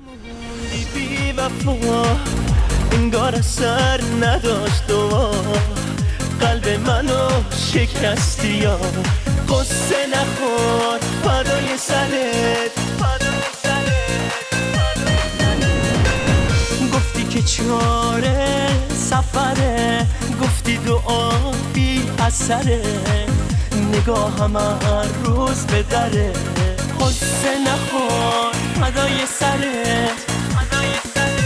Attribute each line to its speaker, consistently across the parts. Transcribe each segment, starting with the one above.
Speaker 1: موندی بی وفا، انگار اثر نداشت و قلب منو شکستی یا قصه نخور فدای سرت، فدای سرت. گفتی که چاره سفره، گفتی دعا بی اثره، نگاهم هر روز به دره، قصه نخور فدای سرت، فدای سرت،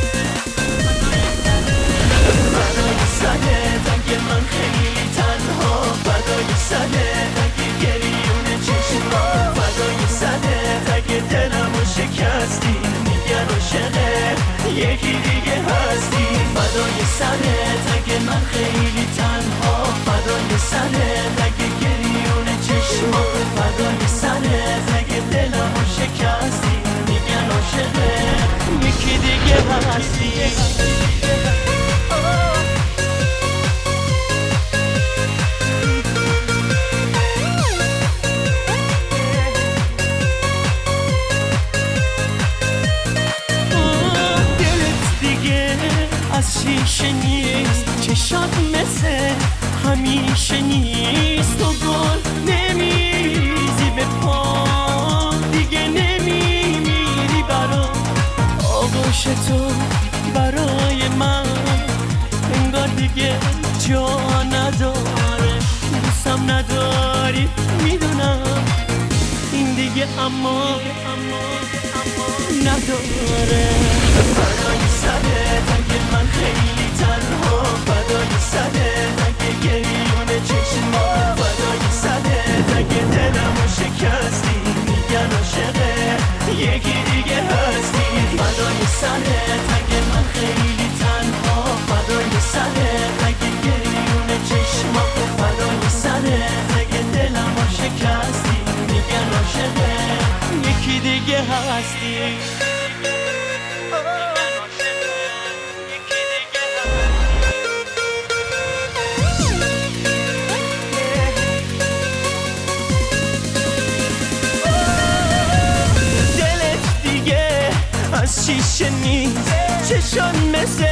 Speaker 1: فدای سرت. اگه من خیلی تنها، فدای سرت. اگه گریون چشما، فدای سرت. اگه دلمو شکستی میگن عاشقه یکی دیگه هستی، فدای سرت. اگه من خیلی تنها، فدای سرت. اگه گریون چشما، فدای سرت. اگه دلمو شکستی میگن عاشقه یکی دیگه هستی. از شیشه نیست، چشات مثل همیشه نیست، تو گل نمیریزی به پا، دیگه نمیمیری برا آغوش تو برای من، انگار دیگه جا نداره، دوستم نداری میدونم، این دیگه اما نداره. فدای سرت. اگه من خیلی تنها، فدای سرت. اگه گریون چشما، فدای سرت. اگه دلمو شکستی میگن عاشقه یکی دیگه هستی، فدای سرت. اگه من خیلی تنها، فدای سرت. اگه گریون چشما، فدای سرت. اگه دلمو شکستی میگن عاشقه یکی دیگه هستی. از شیشه نیست، چشان مثل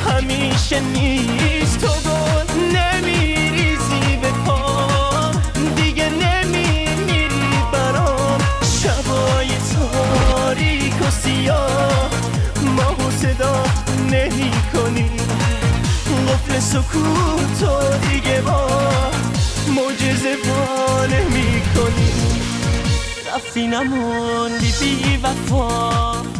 Speaker 1: همیشه نیست، تو گل نمیریزی به پا، دیگه نمیمیری برام، شبای تاریک و سیاه ماهو صدا نمی کنی، قفل سکوتو دیگه با معجزه با نمی کنی، رفتی نموندی بی وفا.